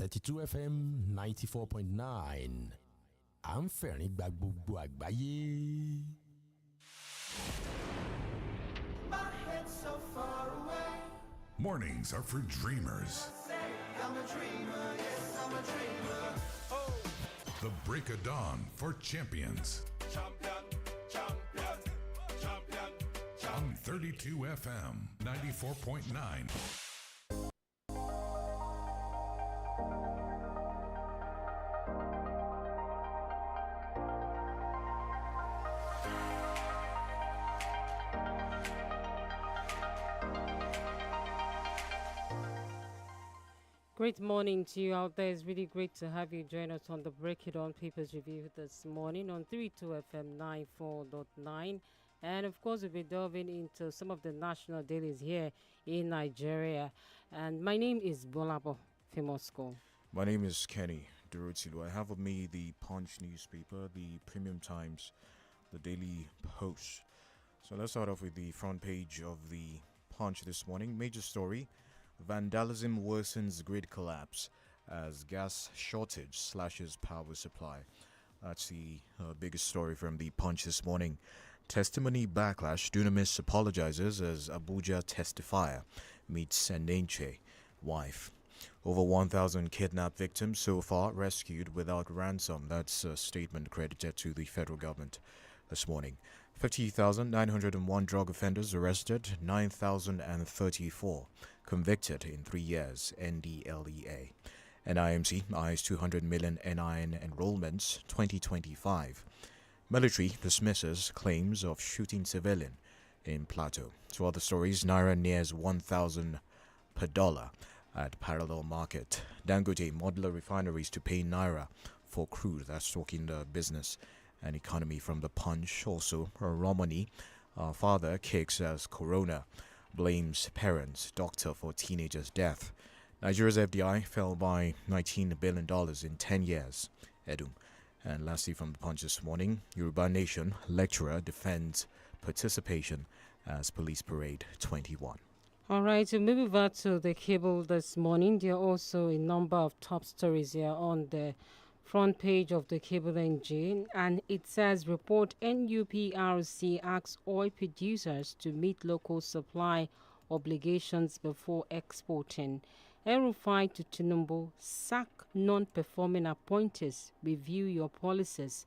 32 FM 94.9 à ń fẹ̀rín gba gbogbo àgbáyé. My head's so far away. Mornings are for dreamers. I'm a dreamer, yes, I'm a dreamer. The break of dawn for champions. Champion, champion, champion, champion. On 32 FM 94.9. Great morning to you out there. It's really great to have you join us on the Break It On Papers Review this morning on 32 FM 94.9. And of course, we'll be delving into some of the national dailies here in Nigeria. And my name is Bolabo Fimosko. My name is Kenny Durutilu. I have with me the Punch newspaper, the Premium Times, the Daily Post. So let's start off with the front page of the Punch this morning. Major story: vandalism worsens grid collapse as gas shortage slashes power supply. That's the biggest story from the Punch this morning. Testimony backlash: Dunamis apologizes as Abuja testifier meets Enenche wife. Over 1,000 kidnapped victims so far rescued without ransom. That's a statement credited to the federal government this morning. 50,901 drug offenders arrested, 9,034 convicted in 3 years, NDLEA. NIMC eyes 200 million NIN enrollments 2025. Military dismisses claims of shooting civilian in Plateau. To other stories: Naira nears 1,000 per dollar at parallel market. Dangote modular refineries to pay Naira for crude. That's talking the business and economy from the Punch. Also, Romani, father kicks as corona, blames parents, doctor for teenager's death. Nigeria's FDI fell by $19 billion in 10 years. Edum. And lastly from the Punch this morning, Yoruba Nation lecturer defends participation as police parade 21. All right, so moving over to the cable this morning. There are also a number of top stories here on the front page of the cable engine, and it says report NUPRC asks oil producers to meet local supply obligations before exporting. El-Rufai to Tinubu: sack non-performing appointees, review your policies.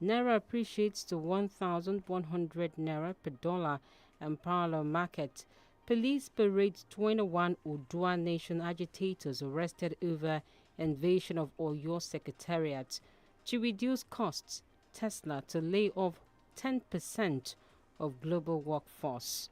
Naira appreciates to 1,100 Naira per dollar and parallel market. Police parade 21 Odua Nation agitators arrested over invasion of Oyo Secretariat. To reduce costs, Tesla to lay off 10% of global workforce.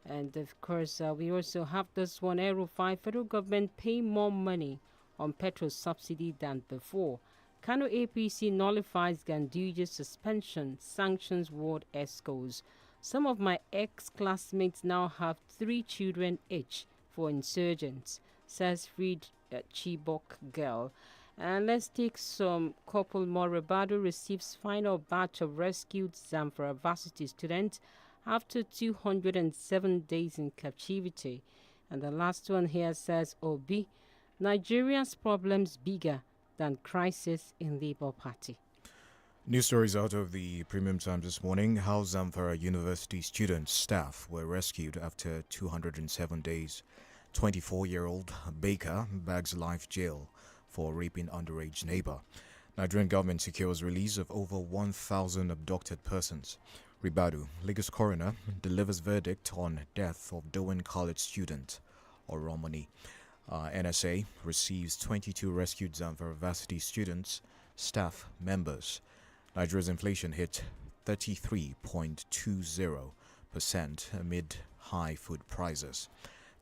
And of course, we also have this one: El-Rufai, federal government pay more money on petrol subsidy than before. Kano APC nullifies Ganduja's suspension, sanctions ward ESCOs. Some of my ex-classmates now have 3 children each for insurgents, says freed Chibok girl. And let's take some couple more. Rebado receives final batch of rescued Zamfara varsity students after 207 days in captivity. And the last one here says Obi: Nigeria's problems bigger than crisis in Labour Party. News stories out of the Premium Times this morning. How Zamfara University students, staff were rescued after 207 days. 24-year-old Baker bags life jail for raping underage neighbor. Nigerian government secures release of over 1,000 abducted persons. Ribadu, Lagos coroner delivers verdict on death of Dowen College student Oromoni. NSA receives 22 rescued Zamfara varsity students, staff members. Nigeria's inflation hit 33.20% amid high food prices.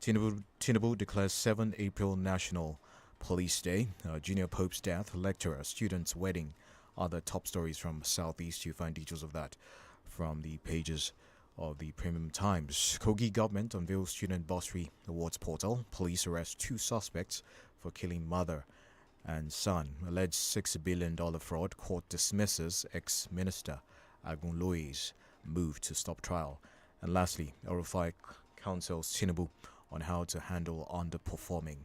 Tinubu declares 7 April National Police Day. Junior Pope's death, lecturer, student's wedding. Other top stories from Southeast. You find details of that from the pages of the Premium Times. Kogi government unveils student bursary awards portal. Police arrest 2 suspects for killing mother and son. Alleged $6 billion fraud. Court dismisses ex-minister Agunloye's move to stop trial. And lastly, El-Rufai counsels Tinubu on how to handle underperforming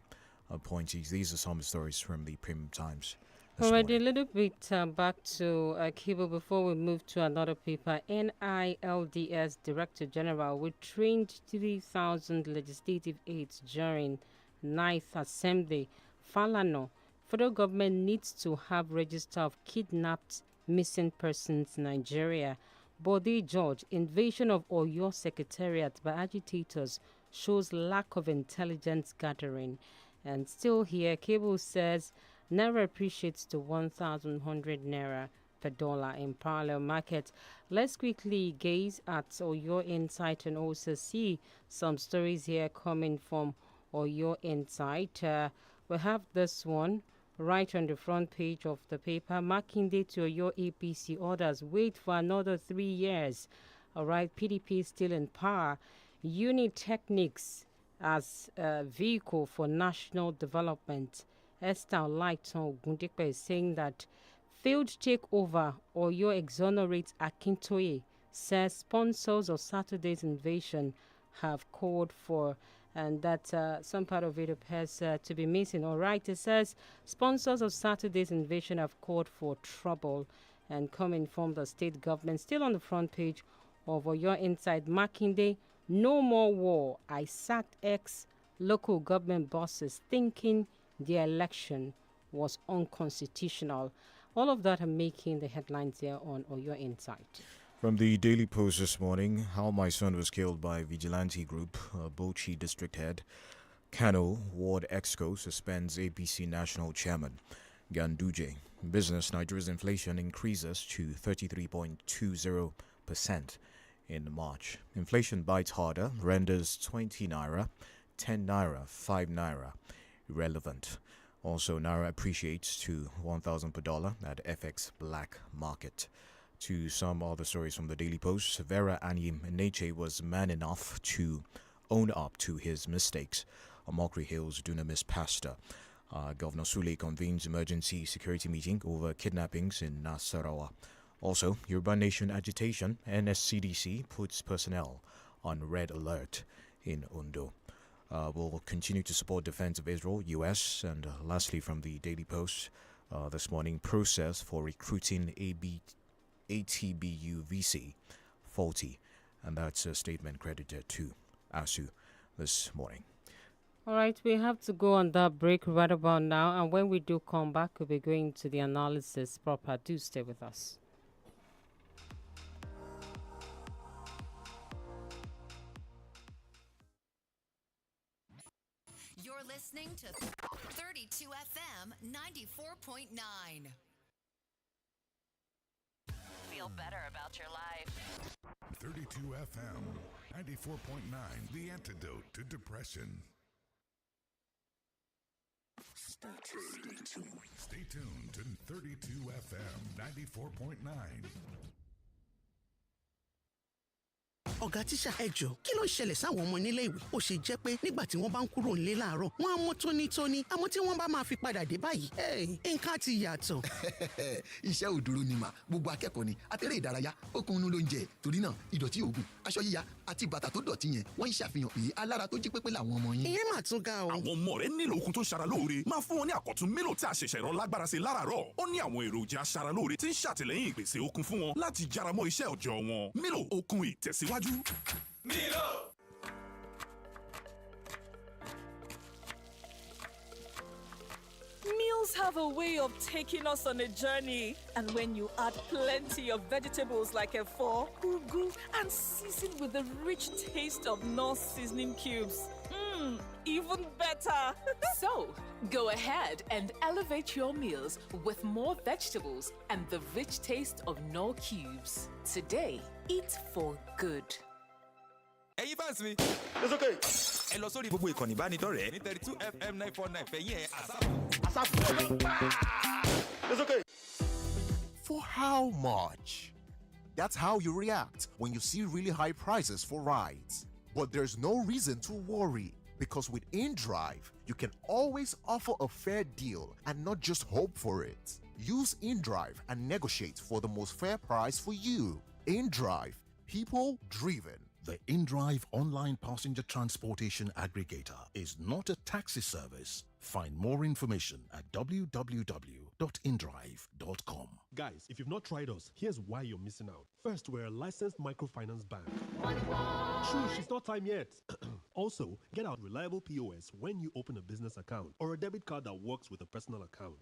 appointees. These are some stories from the Premium Times. Already a little bit back to cable before we move to another paper. NILDS Director General will train 3,000 legislative aides during 9th Assembly. Falano, federal government needs to have register of kidnapped missing persons in Nigeria. Bode George, invasion of Oyo Secretariat by agitators shows lack of intelligence gathering. And still here, cable says Naira appreciates to 1,100 Naira per dollar in parallel market. Let's quickly gaze at Oyo Insight and also see some stories here coming from Oyo Insight. We have this one right on the front page of the paper. Makinde to Oyo APC orders wait for another 3 years. All right, PDP is still in power. Unitechnics as a vehicle for national development. Esther Lighton Ogundipe is saying that failed takeover Oyo exonerates Akintoye, says sponsors of Saturday's invasion have called for, and that some part of it appears to be missing. All right, it says sponsors of Saturday's invasion have called for trouble and coming from the state government. Still on the front page of Oyo Inside, Makinde, no more war. I sacked local government bosses thinking the election was unconstitutional. All of that are making the headlines here on Oyo Insight. From the Daily Post this morning, how my son was killed by vigilante group, Bauchi district head. Kano, Ward Exco suspends APC national chairman. Ganduje, business, Nigeria's inflation increases to 33.20% in March. Inflation bites harder, renders 20 naira, 10 naira, 5 naira irrelevant. Also, naira appreciates to 1,000 per dollar at FX black market. To some other stories from the Daily Post, Vera Anyim Neche was man enough to own up to his mistakes. Mockery Hills Dunamis pastor. Governor Sule convenes emergency security meeting over kidnappings in Nasarawa. Also, Yoruba Nation agitation, NSCDC puts personnel on red alert in Ondo. We'll continue to support defense of Israel, U.S., and lastly from the Daily Post this morning, process for recruiting ATBU VC faulty, and that's a statement credited to ASU this morning. All right, we have to go on that break right about now, and when we do come back, we'll be going to the analysis proper. Do stay with us. You're listening to 32 FM 94.9. Feel better about your life. 32 FM 94.9, the antidote to depression. Stay tuned to 32 FM 94.9. ọ̀gá tíṣà ẹ jọ̀ọ́ kí ló ń ṣẹlẹ̀ sáwọn ọmọ nílé ìwé ó ṣe jẹ́ pé nígbà tí wọ́n bá ń kúrò nílé láàárọ̀ wọ́n á mọ́ tónítóní àmọ́ tí wọ́n bá máa fi padà dé báyìí nǹkan ti yàtọ̀. iṣẹ́ ò dúró ni mà gbogbo akẹ́kọ̀ọ́ ni àtẹ̀rẹ́ ìdárayá okun inú ló ń jẹ torí náà ìdọ̀tí òògùn aṣọ yíya àti bàtà tó dọ̀tí yẹn wọ́n ń ṣàfihàn pé alára tó jí pépé làwọn ọmọ yín. ìyẹn mà tún ga o. àwọn ọmọ rẹ nílò okun tó ṣara lóore máa fún wọn ní àkọ́tún mélòó tí a ṣẹ̀ṣẹ̀ rán lágbára sí láràárọ̀ ó ní àwọn èròjà aṣara lóore tí ń ṣàtìlẹ́yìn ìpèsè okun fún wọn láti jára mọ́ iṣẹ́ òòjọ́ wọn. Milo okun ìtẹ̀síwájú. Milo! Meals have a way of taking us on a journey. And when you add plenty of vegetables like efo, ugu, and season with the rich taste of North seasoning cubes, even better. So, go ahead and elevate your meals with more vegetables and the rich taste of Knorr cubes. Today, eat for good. Ẹ̀yin fans mi. It's okay. Ẹ lọ sórí gbogbo ìkànnì ìbánidọ́rẹ̀ẹ́ ní 32 FM 949 fẹ̀yìn ẹ̀ àsáàpù. It's okay. For how much? That's how you react when you see really high prices for rides. But there's no reason to worry, because with InDrive, you can always offer a fair deal and not just hope for it. Use InDrive and negotiate for the most fair price for you. InDrive, people driven, The InDrive online passenger transportation aggregator is not a taxi service. Find more information at www.indrive.com. Guys, if you've not tried us, here's why you're missing out. First, we're a licensed microfinance bank. Shush, it's not time yet. Also, get out reliable POS when you open a business account or a debit card that works with a personal account.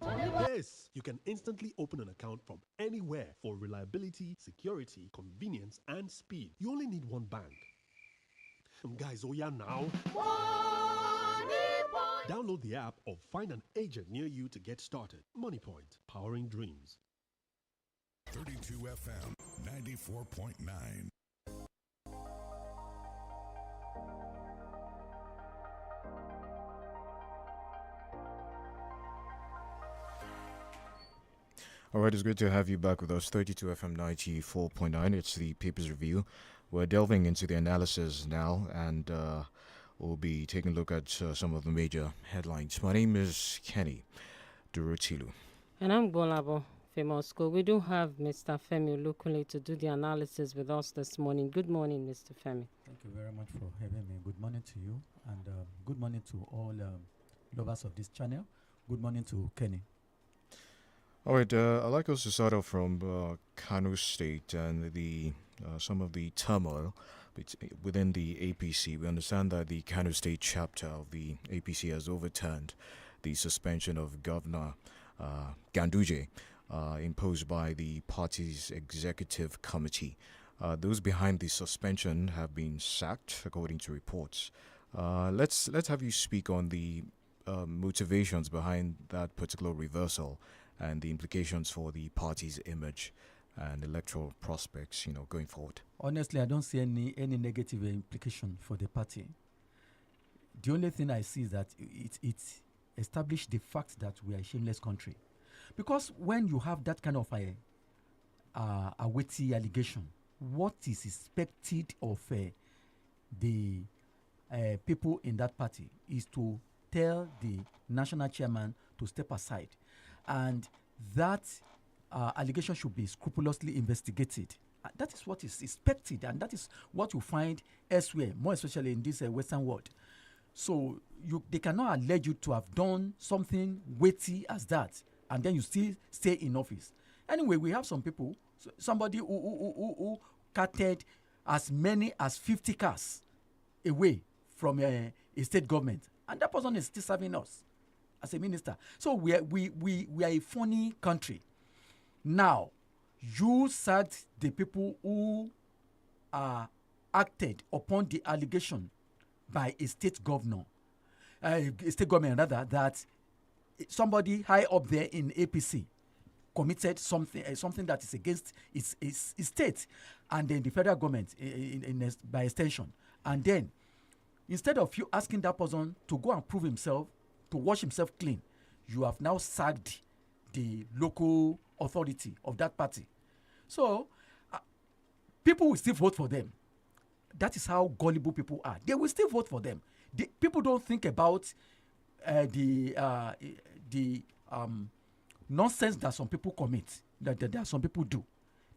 Yes, you can instantly open an account from anywhere for reliability, security, convenience, and speed. You only need one bank. Guys, oh yeah now. Download the app or find an agent near you to get started. MoneyPoint, powering dreams. 32 FM 94.9. All right, it's great to have you back with us. 32 FM 94.9. It's the People's Review. We're delving into the analysis now, and we'll be taking a look at some of the major headlines. My name is Kenny Durutilu. And I'm Bolabo Famous School. We do have Mr. Femi Olukule to do the analysis with us this morning. Good morning, Mr. Femi. Thank you very much for having me. Good morning to you, and good morning to all lovers of this channel. Good morning to Kenny. All right, I'd like us to start off from Kano State and the some of the turmoil within the APC. We understand that the Kano State chapter of the APC has overturned the suspension of Governor Ganduje imposed by the party's executive committee. Those behind the suspension have been sacked, according to reports. Let's have you speak on the motivations behind that particular reversal and the implications for the party's image and electoral prospects, going forward. Honestly, I don't see any negative implication for the party. The only thing I see is that it established the fact that we are a shameless country. Because when you have that kind of a weighty allegation, what is expected of the people in that party is to tell the national chairman to step aside. And that allegation should be scrupulously investigated. That is what is expected, and that is what you find elsewhere, more especially in this Western world. So they cannot allege you to have done something weighty as that, and then you still stay in office. Anyway, we have some people, somebody who carted as many as 50 cars away from a state government, and that person is still serving us as a minister. So we are a funny country. Now, you sacked the people who acted upon the allegation by a state government rather, that somebody high up there in APC committed something that is against its state, and then the federal government by extension. And then, instead of you asking that person to go and prove himself, to wash himself clean, you have now sacked the local authority of that party. So, people will still vote for them. That is how gullible people are. They will still vote for them. People don't think about the nonsense that some people commit, that some people do.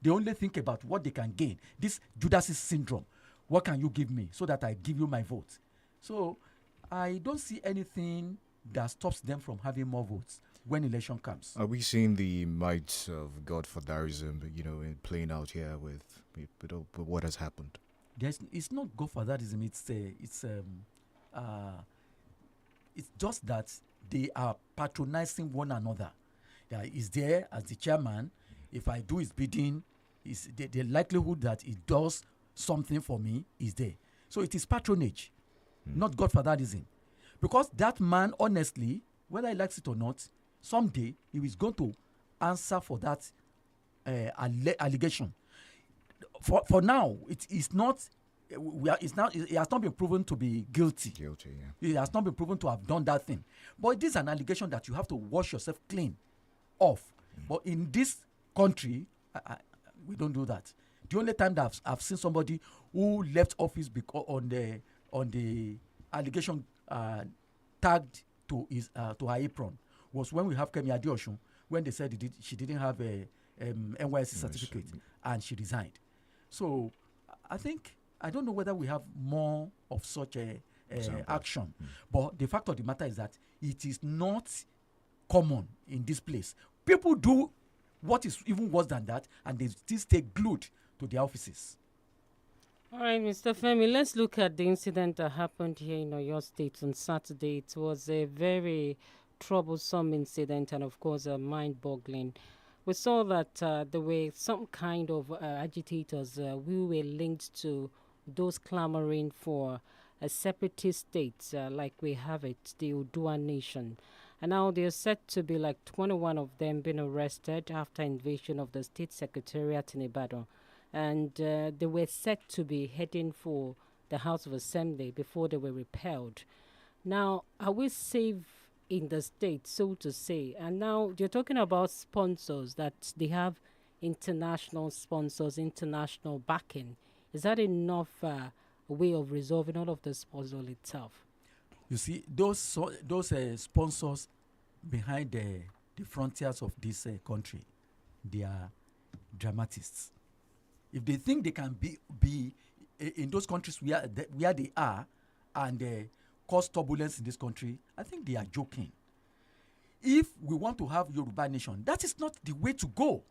They only think about what they can gain. This Judas syndrome. What can you give me so that I give you my vote? So, I don't see anything that stops them from having more votes when election comes. Are we seeing the might of godfatherism, playing out here with what has happened? It's not godfatherism. It's just that they are patronizing one another. Is there as the chairman. If I do his bidding, the likelihood that he does something for me is there. So it is patronage, not godfatherism. Because that man, honestly, whether he likes it or not, someday he is going to answer for that allegation. For now, it is not. It has not been proven to be guilty. Yeah. It has not been proven to have done that thing. But it is an allegation that you have to wash yourself clean off. But in this country, we don't do that. The only time that I've seen somebody who left office because on the allegation tagged to her apron was when we have Kemi Adeosun, when they said she didn't have a NYSC certificate and she resigned. So I think I don't know whether we have more of such a action. But the fact of the matter is that it is not common in this place. People do what is even worse than that, and they still stay glued to their offices. All right, Mr. Femi, let's look at the incident that happened here in Oyo State on Saturday. It was a very troublesome incident and, of course, mind-boggling. We saw that there were some kind of agitators who were linked to those clamoring for a separatist state like we have it, the Udua nation. And now they are said to be like 21 of them being arrested after invasion of the state secretariat in Ibadan. And they were said to be heading for the House of Assembly before they were repelled. Now, are we safe in the state, so to say? And now you're talking about sponsors, that they have international sponsors, international backing. Is that enough way of resolving all of this puzzle itself? You see, those sponsors behind the frontiers of this country, they are dramatists. If they think they can be in those countries where they are and cause turbulence in this country, I think they are joking. If we want to have Yoruba nation, that is not the way to go.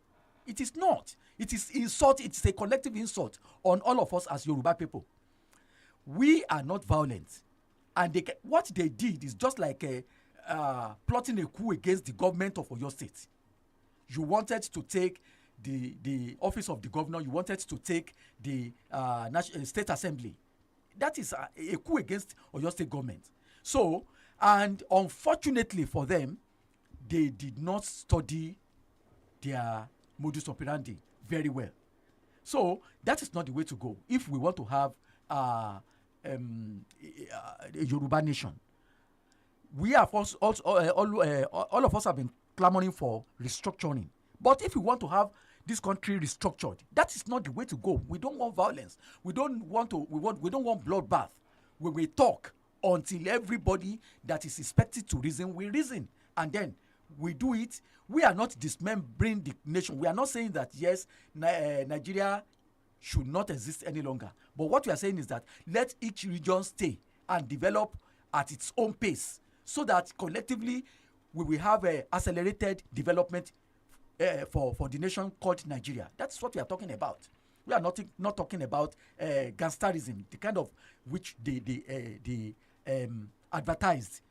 It is not. It is insult. It is a collective insult on all of us as Yoruba people. We are not violent. And what they did is just like plotting a coup against the government of Oyo State. You wanted to take the office of the governor. You wanted to take the state assembly. That is a coup against Oyo State government. So, and unfortunately for them, they did not study their modus operandi very well. So that is not the way to go if we want to have a Yoruba nation. We have also all of us have been clamoring for restructuring. But if we want to have this country restructured, that is not the way to go. We don't want violence. We don't want bloodbath. We will talk until everybody that is expected to reason will reason, and then we do it. We are not dismembering the nation. We are not saying that yes, Nigeria should not exist any longer. But what we are saying is that let each region stay and develop at its own pace, so that collectively we will have a accelerated development for the nation called Nigeria. That's what we are talking about. We are not talking about gangsterism, the kind of which they advertised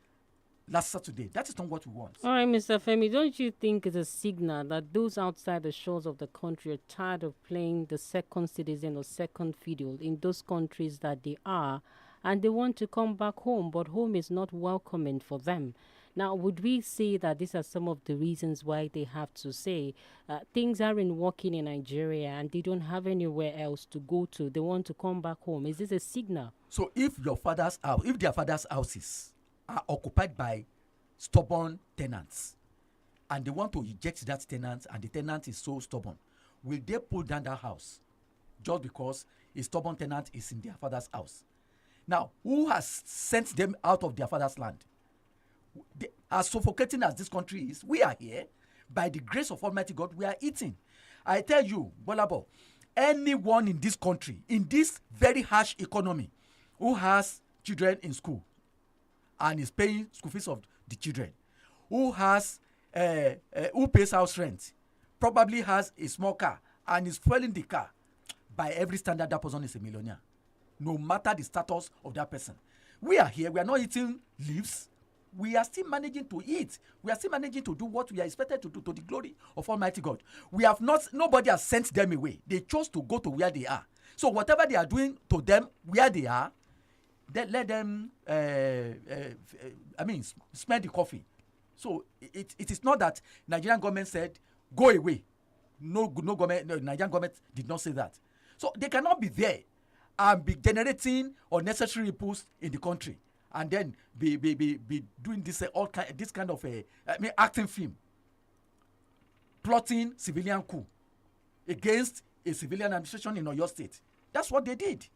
last Saturday. That is not what we want. All right, Mr. Femi, don't you think it's a signal that those outside the shores of the country are tired of playing the second citizen or second fiddle in those countries that they are, and they want to come back home, but home is not welcoming for them? Now, would we say that these are some of the reasons why they have to say things aren't working in Nigeria and they don't have anywhere else to go to? They want to come back home. Is this a signal? So if their father's houses are occupied by stubborn tenants and they want to eject that tenant and the tenant is so stubborn, will they pull down that house just because a stubborn tenant is in their father's house? Now, who has sent them out of their father's land? As suffocating as this country is, we are here. By the grace of Almighty God, we are eating. I tell you, Bolabo, anyone in this country, in this very harsh economy, who has children in school and is paying school fees of the children, who pays house rent, probably has a small car and is fueling the car, by every standard, that person is a millionaire, no matter the status of that person. We are here. We are not eating leaves. We are still managing to eat. We are still managing to do what we are expected to do to the glory of Almighty God. Nobody has sent them away. They chose to go to where they are. So whatever they are doing to them where they are, let them, smell the coffee. So it is not that Nigerian government said, go away. Nigerian government did not say that. So they cannot be there and be generating unnecessary ripples in the country, and then be doing this kind of acting film, plotting civilian coup against a civilian administration in Oyo State. That's what they did.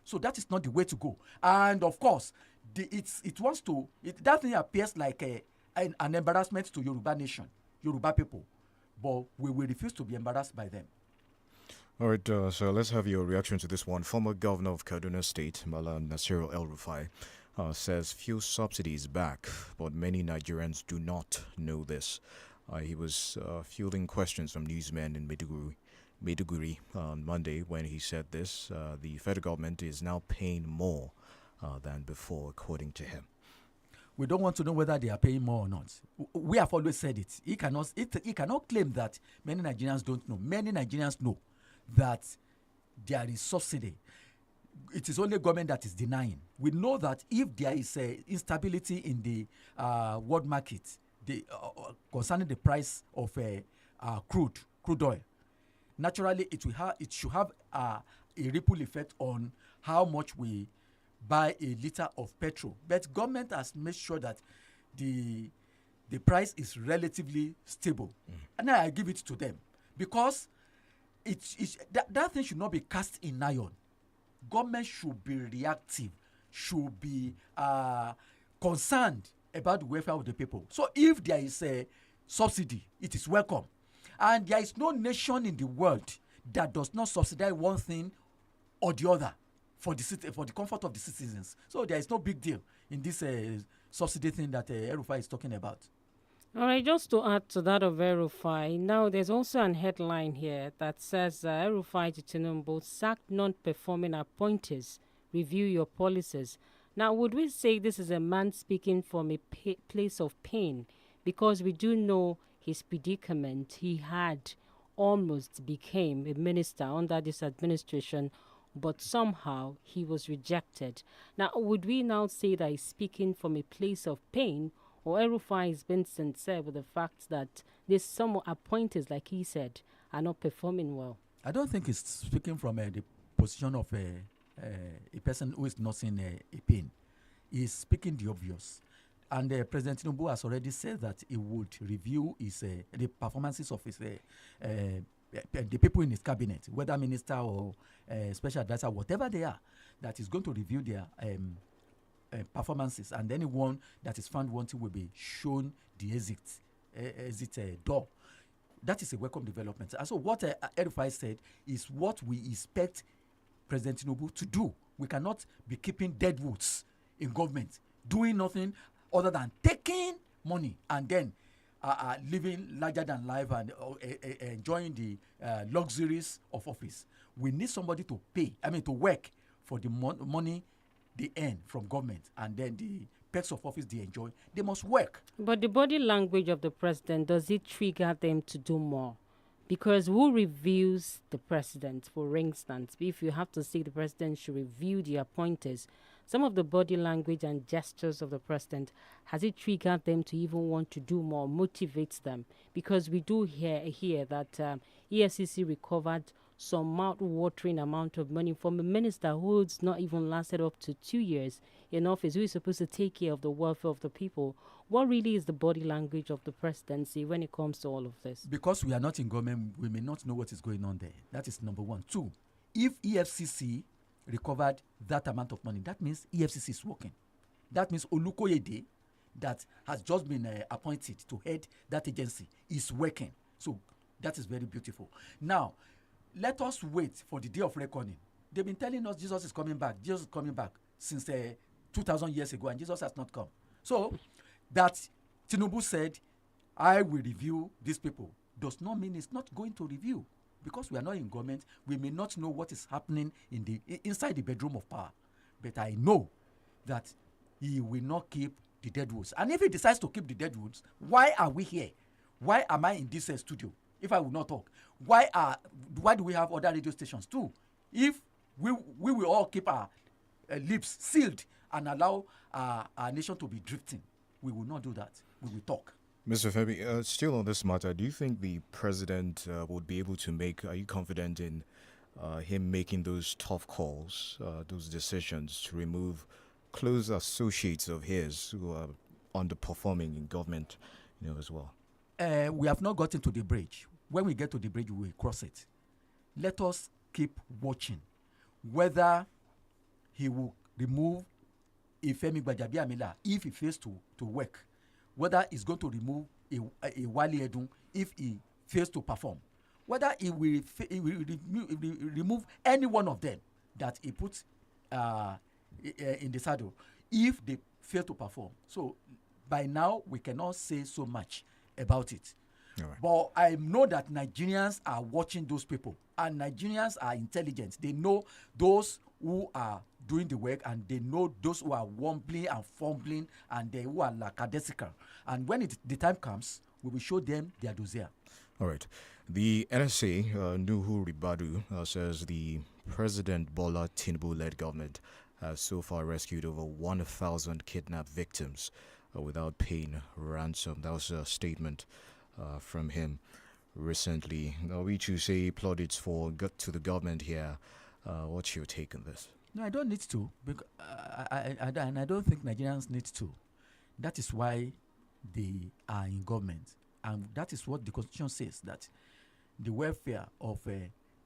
So that is not the way to go. And of course, that thing appears like an embarrassment to Yoruba nation, Yoruba people, but we will refuse to be embarrassed by them. All right, so let's have your reaction to this one. Former governor of Kaduna State, Malam Nasir El-Rufai, says fuel subsidies back, but many Nigerians do not know this. He was fielding questions from newsmen in Maiduguri on Monday when he said this. The federal government is now paying more than before, according to him. We don't want to know whether they are paying more or not. We have always said it. He cannot claim that many Nigerians don't know. Many Nigerians know that there is subsidy. It is only government that is denying. We know that if there is instability in the world market concerning the price of crude oil, naturally it should have a ripple effect on how much we buy a liter of petrol. But government has made sure that the price is relatively stable. And I give it to them because that thing should not be cast in iron. Government should be reactive, should be concerned about the welfare of the people. So if there is a subsidy, it is welcome. And there is no nation in the world that does not subsidize one thing or the other for the comfort of the citizens. So there is no big deal in this subsidy thing that El-Rufai is talking about. All right, just to add to that of El-Rufai, now there's also an headline here that says El-Rufai to Tinubu, sack non-performing appointees, review your policies. Now, would we say this is a man speaking from a place of pain? Because we do know his predicament. He had almost became a minister under this administration, but somehow he was rejected. Now, would we now say that he's speaking from a place of pain, or El-Rufai has been sincere with the fact that these some appointees, like he said, are not performing well? I don't think he's speaking from the position of a person who is not in a pain. He's speaking the obvious. And President Tinubu has already said that he would review the performances of his the people in his cabinet, whether minister or special advisor, whatever they are, that is going to review their performances, and anyone that is found wanting will be shown the exit door. That is a welcome development. And so what El-Rufai said is what we expect President Tinubu to do. We cannot be keeping dead woods in government, doing nothing other than taking money and then living larger than life and enjoying the luxuries of office. We need somebody to to work for the money they earn from government, and then the perks of office they enjoy. They must work. But the body language of the president, does it trigger them to do more? Because who reviews the president, for instance? If you have to say the president should review the appointees, some of the body language and gestures of the president, has it triggered them to even want to do more, motivates them? Because we do hear that EFCC recovered some mouth-watering amount of money from a minister who's not even lasted up to 2 years in office, who is supposed to take care of the welfare of the people. What really is the body language of the presidency when it comes to all of this? Because we are not in government, we may not know what is going on there. That is number one. Two, if EFCC recovered that amount of money, that means EFCC is working. That means Olukoyede, that has just been appointed to head that agency, is working. So that is very beautiful. Now, let us wait for the day of reckoning. They've been telling us Jesus is coming back since 2,000 years ago, and Jesus has not come. So that Tinubu said, I will review these people, does not mean it's not going to review. Because we are not in government, we may not know what is happening inside the bedroom of power. But I know that he will not keep the dead woods. And if he decides to keep the dead woods, why are we here? Why am I in this studio if I will not talk? Why do we have other radio stations too? If we will all keep our lips sealed and allow our nation to be drifting, we will not do that. We will talk. Mr. Femi, still on this matter, do you think the president would be able to are you confident in him making those tough calls, those decisions to remove close associates of his who are underperforming in government, as well? We have not gotten to the bridge. When we get to the bridge, we will cross it. Let us keep watching whether he will remove Femi Gbajabiamila if he fails to work, whether he's going to remove a Wale Edun if he fails to perform, whether he will remove any one of them that he puts in the saddle if they fail to perform. So by now we cannot say so much about it. Right. But I know that Nigerians are watching those people, and Nigerians are intelligent. They know those who are doing the work, and they know those who are wumbling and fumbling, and they who are lackadaisical. And when the time comes, we will show them their dossier. All right. The NSA, Nuhu Ribadu, says the President Bola Tinubu-led government has so far rescued over 1,000 kidnapped victims without paying ransom. That was a statement from him recently. Now, we choose say plaudits to the government here. What's your take on this? No, I don't need to, because and I don't think Nigerians need to. That is why they are in government, and that is what the Constitution says, that the welfare of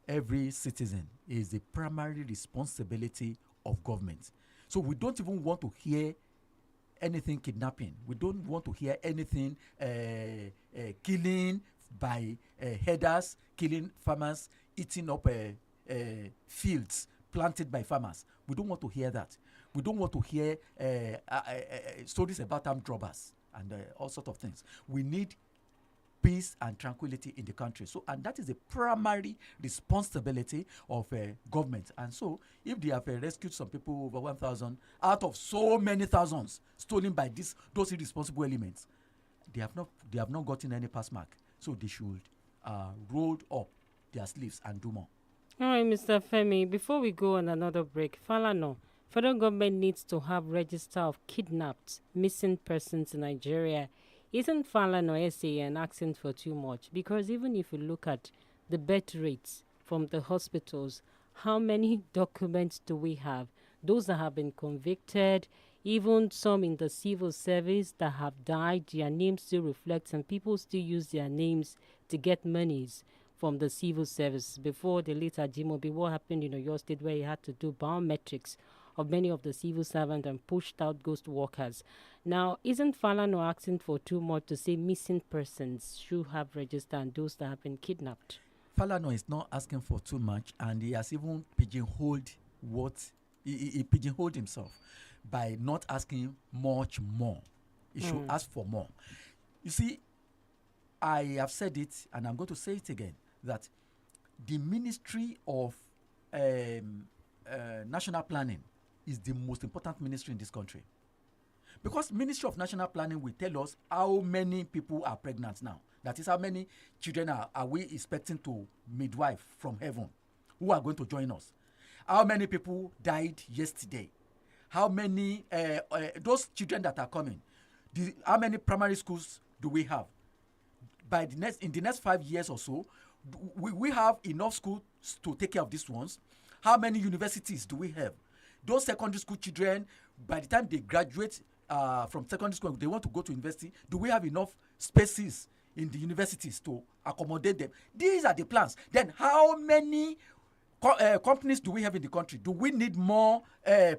every citizen is the primary responsibility of government. So we don't even want to hear anything kidnapping. We don't want to hear anything killing by herders, killing farmers, eating up fields planted by farmers. We don't want to hear that. We don't want to hear stories about armed robbers and all sorts of things. We need peace and tranquility in the country. So, and that is the primary responsibility of government. And so, if they have rescued some people, over 1,000 out of so many thousands stolen by those irresponsible elements, they have not gotten any pass mark. So they should roll up their sleeves and do more. All right, Mr. Femi, before we go on another break, Falana, federal government needs to have register of kidnapped, missing persons in Nigeria. Isn't Falana SAN asking for too much? Because even if you look at the birth rates from the hospitals, how many documents do we have? Those that have been convicted, even some in the civil service that have died, their names still reflect, and people still use their names to get monies from the civil service. Before the late Ajimobi, what happened in your state where he had to do biometrics of many of the civil servants and pushed out ghost workers. Now, isn't Falana asking for too much to say missing persons should have registered and those that have been kidnapped? Falana is not asking for too much, and he has even pigeonholed he pigeonholed himself by not asking much more. He should ask for more. You see, I have said it, and I'm going to say it again, that the Ministry of National Planning is the most important ministry in this country. Because Ministry of National Planning will tell us how many people are pregnant now. That is, how many children are we expecting to midwife from heaven who are going to join us. How many people died yesterday. How many, those children that are coming, how many primary schools do we have? In the next 5 years or so, we have enough schools to take care of these ones. How many universities do we have? Those secondary school children, by the time they graduate from secondary school, they want to go to university. Do we have enough spaces in the universities to accommodate them? These are the plans. Then how many companies do we have in the country? Do we need more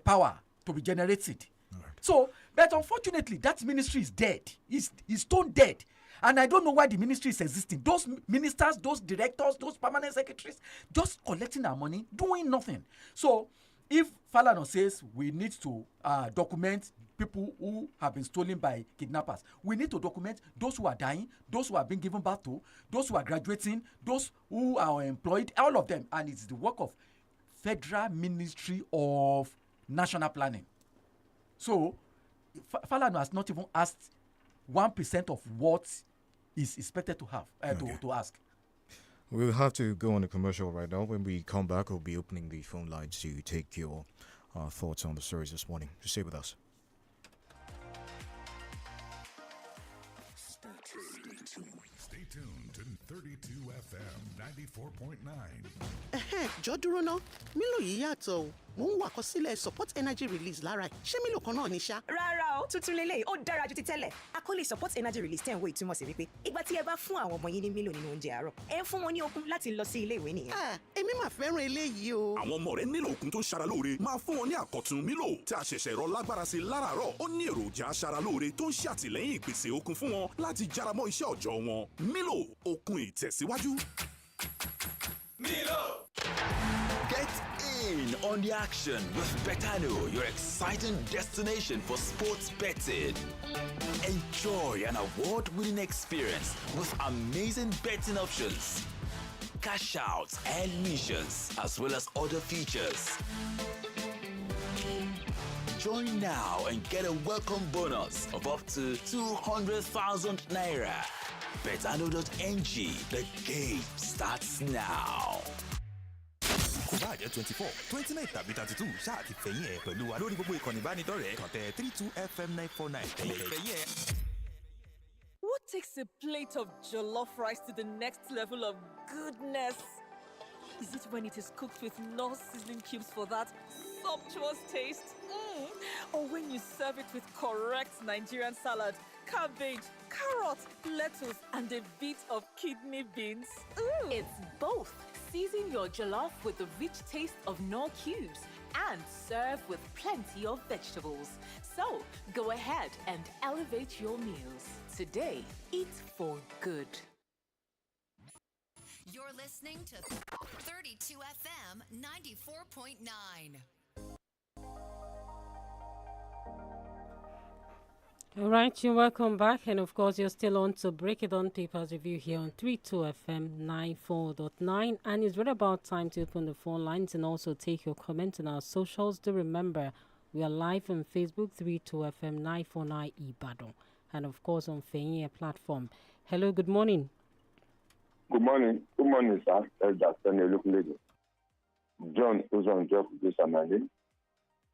power to be generated? Right. So, but unfortunately, that ministry is dead. It's stone dead. And I don't know why the ministry is existing. Those ministers, those directors, those permanent secretaries, just collecting our money, doing nothing. So, if Falana says we need to document people who have been stolen by kidnappers, we need to document those who are dying, those who are being given birth to, those who are graduating, those who are employed, all of them. And it's the work of Federal Ministry of National Planning. So, Falana has not even asked 1% of what is expected to have to ask. We'll have to go on a commercial right now. When we come back, we'll be opening the phone lines to take your thoughts on the stories this morning. Just stay with us. Stay tuned to 32 FM 94.9. Jọ dúró ná, Milo yìí yàtọ̀ o. Mo ń wà àkọsílẹ̀ support energy release lára ẹ̀. Ṣé Milo kan náà ni ṣá? Rárá o, tuntun lélẹ̀ ó dára ju ti tẹ́lẹ̀. Àkọlé support energy release tẹ̀ ń wo ìtumọ̀ sí wípé ìgbà tí ẹ bá fún àwọn ọmọ yín ní Milo nínú oúnjẹ àárọ̀, ẹ ń fún wọn ní okun láti lọ sí ilé ìwé nìyẹn. Èmi máa fẹ́ràn eléyìí o. Àwọn ọmọ rẹ nílò okun tó ń ṣara lóore. Máa fún wọn ní àkọ̀tun Milo tí a ṣẹ̀ṣẹ̀ rọ lágbára sí láràárọ̀. Ó ní èròjà aṣara lóore tó ń ṣàtìlẹ́yìn ìpèsè okun fún wọn láti járamọ́ iṣẹ́ òòjọ́ wọn. Milo, okun ìtẹ̀síwájú. Milo! Get in on the action with Betano, your exciting destination for sports betting. Enjoy an award-winning experience with amazing betting options, cash outs and missions, as well as other features. Join now and get a welcome bonus of up to 200,000 naira. Betano.ng, the game starts now. kò bá jẹ́ 24 29 tàbí 32 ṣáà ti fẹ̀yìn ẹ̀ pẹ̀lú wa lórí gbogbo ìkànnì ìbánidọ́rẹ̀ẹ́ kàn tẹ 32fm949 tẹ̀lé fẹ̀yìn ẹ̀. What takes a plate of jollof rice to the next level of goodness? Is it when it is cooked with no seasoning cubes for that sumptuous taste? Or when you serve it with correct Nigerian salad, cabbage, carrot, lettuce, and a bit of kidney beans? It's both. Season your jollof with the rich taste of Knorr cubes and serve with plenty of vegetables. So, go ahead and elevate your meals. Today, eat for good. You're listening to 32 FM 94.9. All right, you're welcome back. And of course, you're still on to Break It On Papers Review here on 32 FM 94.9. And it's right about time to open the phone lines and also take your comments on our socials. Do remember, we are live on Facebook, 32 FM 949 Ibadan. And of course, on Fenye platform. Hello, good morning. Good morning. Good morning, sir. That's lady. John, who's on job this morning.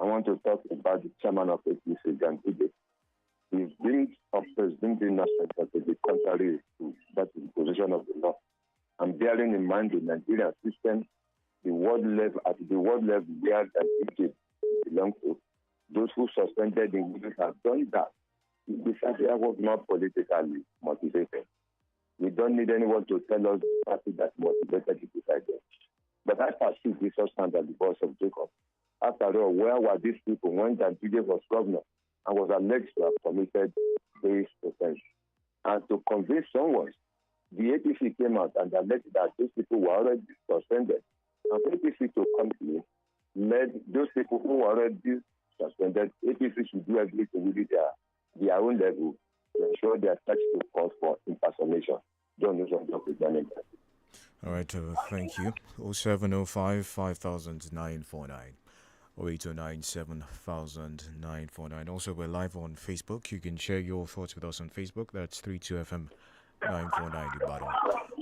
I want to talk about the chairman of APC, Jan Ide. He's being oppressed, being national to the contrary to that is the position of the law. And bearing in mind the Nigerian system, the world level at the world level where that Egypt belongs to, those who suspended the English have done that. The Sadia was not politically motivated. We don't need anyone to tell us the party that motivated the decided. But I perceive this as the voice of Jacob. After all, where were these people when Ganduje was governor and was alleged to have committed this offense? And to convince someone, the APC came out and alleged that those people were already suspended. And for APC to come to led those people who were already suspended, APC should do everything within their own level to ensure they are touched to cause for impersonation. John Newsom, representing that. All right, thank you. 0705 5949. 0809 700949. Also, we're live on Facebook. You can share your thoughts with us on Facebook. That's 32FM 949 Ibadan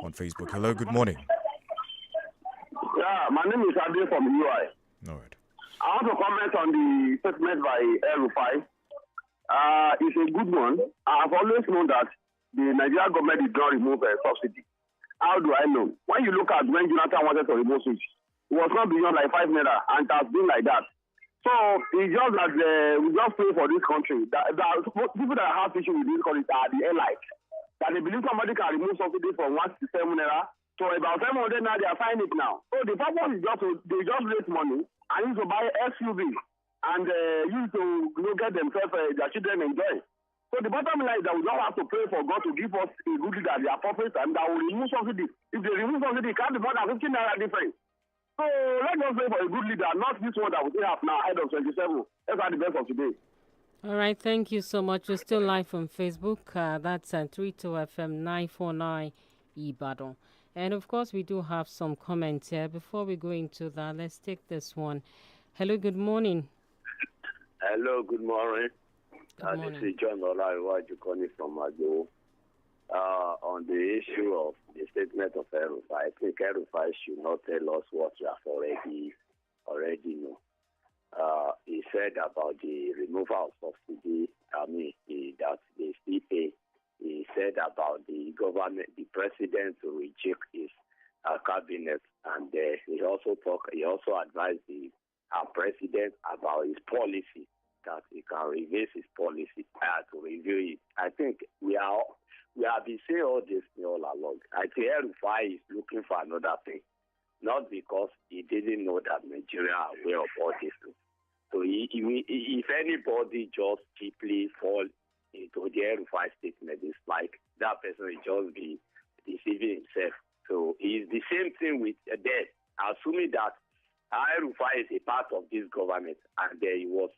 on Facebook. Hello, good morning. Yeah, my name is Ade from UI. All right. I want to comment on the statement by El-Rufai. It's a good one. I've always known that the Nigerian government did not remove a subsidy. How do I know? When you look at when Jonathan wanted to remove switch, it was not beyond like 5 naira, and it has been like that. So it's just that we just pray for this country. People that have issue with this country are the allies. That they believe somebody can remove subsidy from 167 naira to about 700 naira. They are finding it now. So the purpose is just they just raise money and use to buy SUV and use to get themselves their children enjoy. So the bottom line is that we don't have to pray for God to give us a good leader at the appropriate time that will remove subsidy. If they remove subsidy, it can't be more than 15 naira difference. So let's just pray for a good leader, not this one that we still have now ahead of 27. That's the best of today. All right, thank you so much. We're still live on Facebook. That's at 32FM 949 Ibadan. And of course, we do have some comments here. Before we go into that, let's take this one. Hello, good morning. Hello, good morning. Good morning. This is John Olaiwaju from Agbo. On the issue of the statement of El-Rufai, I think El-Rufai should not tell us what we have already know. He said about the removal of subsidy, that they still pay. He said about the government, the president to reject his cabinet, and he also advised the president about his policy, that he can revise his policy to review it. I think we have been saying all this all along. I think El-Rufai is looking for another thing, not because he didn't know that Nigeria are aware of all this. So if anybody just cheaply fall into the El-Rufai statement, it's like that person will just be deceiving himself. So it's the same thing with them, assuming that El-Rufai is a part of this government and he was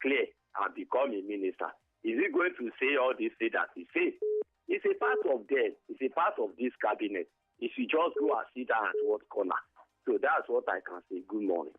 clear and become a minister. Is he going to say all this thing that he says? It's a part of them. It's a part of this cabinet. If you just go and sit down at one corner. So that's what I can say. Good morning.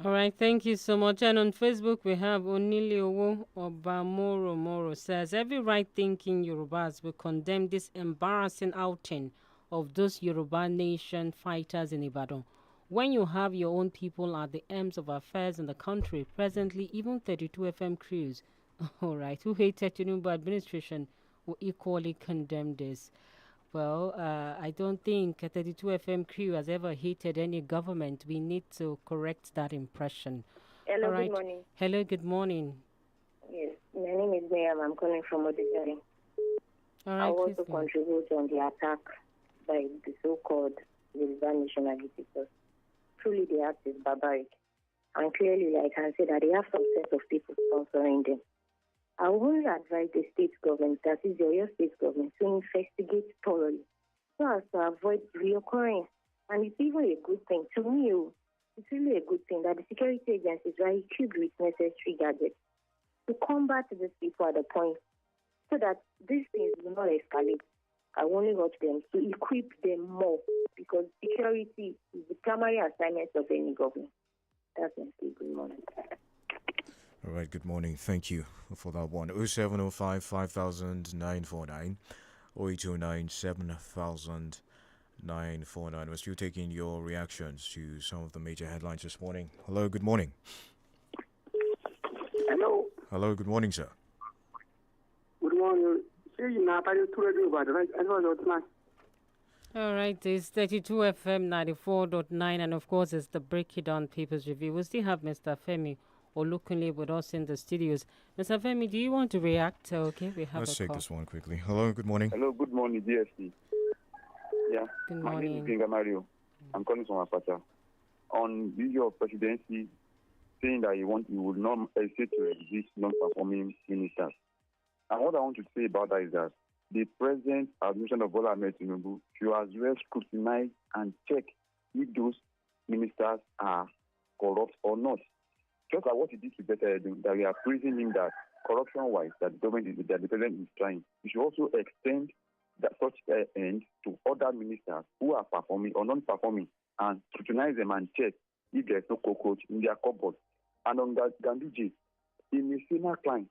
All right, thank you so much. And on Facebook, we have Oniliowo Obamoro Moro says, every right-thinking Yorubas will condemn this embarrassing outing of those Yoruba nation fighters in Ibadan. When you have your own people at the ends of affairs in the country, presently even 32 FM crews, all right, who hated Tinubu administration will equally condemn this. Well, I don't think a 32 FM crew has ever hated any government. We need to correct that impression. Hello, all right. Good morning. Hello, good morning. Yes, my name is Mayam. I'm calling from Odijari. All right, I want to please go on. contribute on the attack by the so-called Yoruba nation agitators. Truly, the act is barbaric. And clearly, I can say that they have some set of people sponsoring them. I would advise the state government, that is your state government, to investigate thoroughly so as to avoid reoccurring. And it's even a good thing. To me, it's really a good thing that the security agencies are equipped with necessary gadgets to combat these people at the point so that these things will not escalate. I only urge them to equip them more because security is the primary assignment of any government. That's my speech. Good morning. All right, good morning. Thank you for that one. 0705 5949 0809 7949. We're still taking your reactions to some of the major headlines this morning. Hello, good morning. Hello. Hello, good morning, sir. Good morning. All right, it's 32 FM 94.9, and of course, it's the Break It Down Papers Review. We still have Mr. Femi Olukunle with us in the studios. Mr. Femi, do you want to react? Okay, we have Let's a take call. this one quickly. Hello, good morning. Hello, good morning, DSP. Yeah, good my name is morning. Ginga Mario. I'm calling from Apata. On the issue of presidency, saying that he would not hesitate to exist non-performing ministers. And what I want to say about that is that the present administration of Bola Ahmed Tinubu should as well scrutinize and check if those ministers are corrupt or not. Just like what he did to Better Edu, that we are praising him that corruption-wise, that the president is trying. We should also extend that such end to other ministers who are performing or non-performing and scrutinize them and check if there's no cockroach in their cupboard. And on that, Ganduje, in a similar time,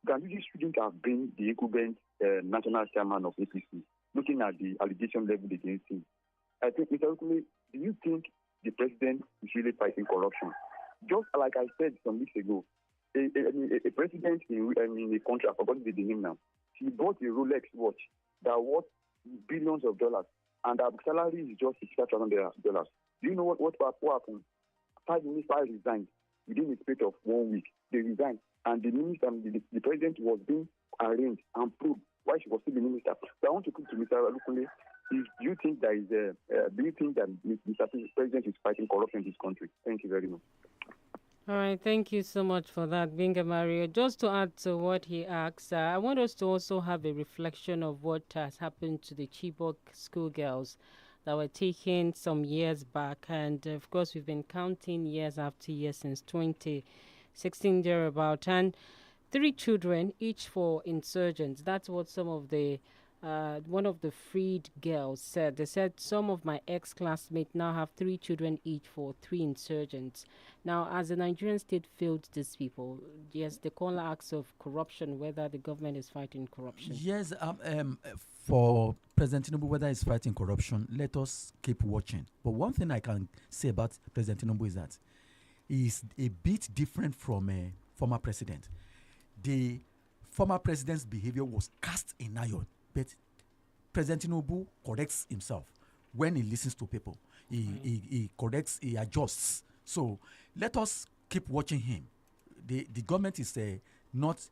Ganduje shouldn't have been the incumbent national chairman of APC, looking at the allegation leveled against him. I think, Mr. Okule, do you think the president is really fighting corruption? Just like I said some weeks ago, a president in a country, I've forgotten the name now, he bought a Rolex watch that worth billions of dollars, and our salary is just $65,000. Do you know what happened? 5 ministers resigned within a space of 1 week. They resigned, and the president was being arraigned and proved why she was still the minister. So I want to put to Mr. Alukunle, do you think that Mr. President is fighting corruption in this country? Thank you very much. All right, thank you so much for that, Binga Mario. Just to add to what he asked, I want us to also have a reflection of what has happened to the Chibok schoolgirls that were taken some years back. And, of course, we've been counting years after years since 2016 thereabout. And 3 children, each for insurgents. That's what some of the one of the freed girls said. They said, some of my ex-classmates now have 3 children each for 3 insurgents. Now, as the Nigerian state failed these people, yes, the caller asks of corruption, whether the government is fighting corruption. Yes, for President Tinubu, whether he's fighting corruption, let us keep watching. But one thing I can say about President Tinubu is that he's a bit different from a former president. The former president's behavior was cast in iron, but President Tinubu corrects himself when he listens to people. He corrects, he adjusts. So let us keep watching him. The government is not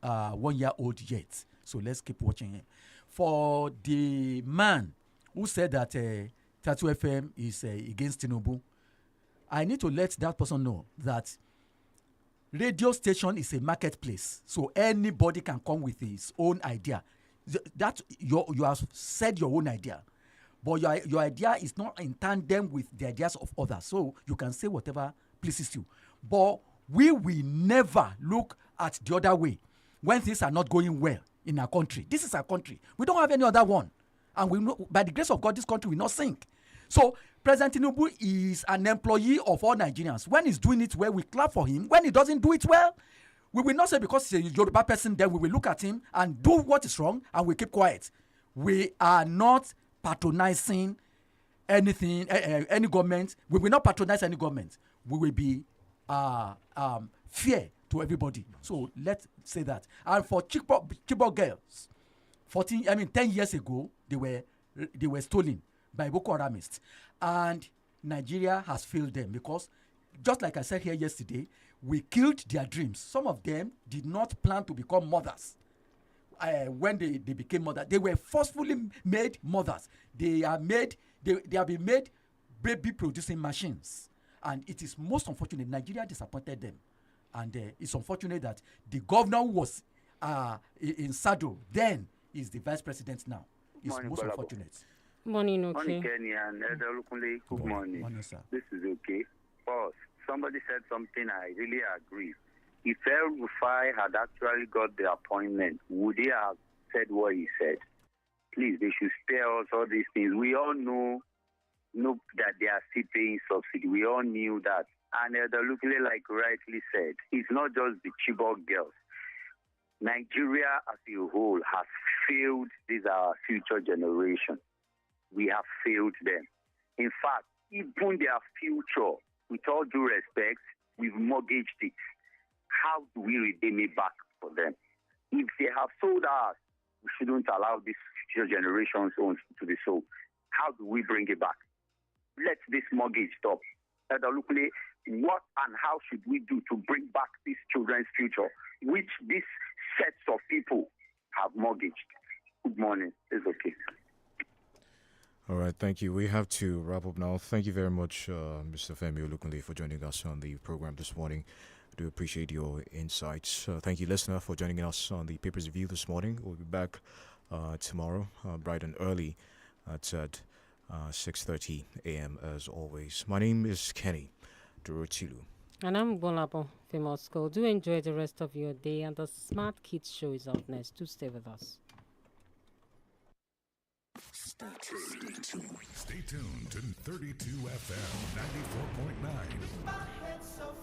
1 year old yet, so let's keep watching him. For the man who said that 32 FM is against Tinubu, I need to let that person know that radio station is a marketplace, so anybody can come with his own idea. That you have said your own idea. but your idea is not in tandem with the ideas of others. So you can say whatever pleases you. But we will never look at the other way when things are not going well in our country. This is our country. We don't have any other one. And we know, by the grace of God, this country will not sink. So President Tinubu is an employee of all Nigerians. When he's doing it well, we clap for him. When he doesn't do it well, we will not say because he's a Yoruba person, then we will look at him and do what is wrong and we keep quiet. We are not patronizing anything, any government. We will not patronize any government. We will be fair to everybody. So let's say that. And for Chibok girls, 10 years ago, they were stolen by Boko Haramists. And Nigeria has failed them because, just like I said here yesterday, we killed their dreams. Some of them did not plan to become mothers. When they became mothers, they were forcefully made mothers. They have been made baby producing machines. And it is most unfortunate. Nigeria disappointed them. And it's unfortunate that the governor who was in saddle then is the vice president now. It's most unfortunate. Morning, okay. Morning, Kenny and Elder Good morning. Morning, sir. This is okay. First, somebody said something I really agree. If El-Rufai had actually got the appointment, would he have said what he said? Please, they should spare us all these things. We all know that they are still paying subsidy. We all knew that. And Elder Lukule, like rightly said, it's not just the Chibok girls. Nigeria as a whole has failed this our future generation. We have failed them. In fact, even their future, with all due respect, we've mortgaged it. How do we redeem it back for them? If they have sold us, we shouldn't allow this future generations to be sold. How do we bring it back? Let this mortgage stop. What and how should we do to bring back these children's future, which these sets of people have mortgaged? Good morning. It's okay. All right, thank you. We have to wrap up now. Thank you very much, Mr. Femi Olukunle, for joining us on the program this morning. I do appreciate your insights. Thank you, listener, for joining us on the Papers Review this morning. We'll be back tomorrow, bright and early, at 6:30 a.m. as always. My name is Kenny Durutilu. And I'm Bolabo, Famous School. Do enjoy the rest of your day, and the Smart Kids show is up next. Do stay with us. Stay tuned to 32 FM 94.9.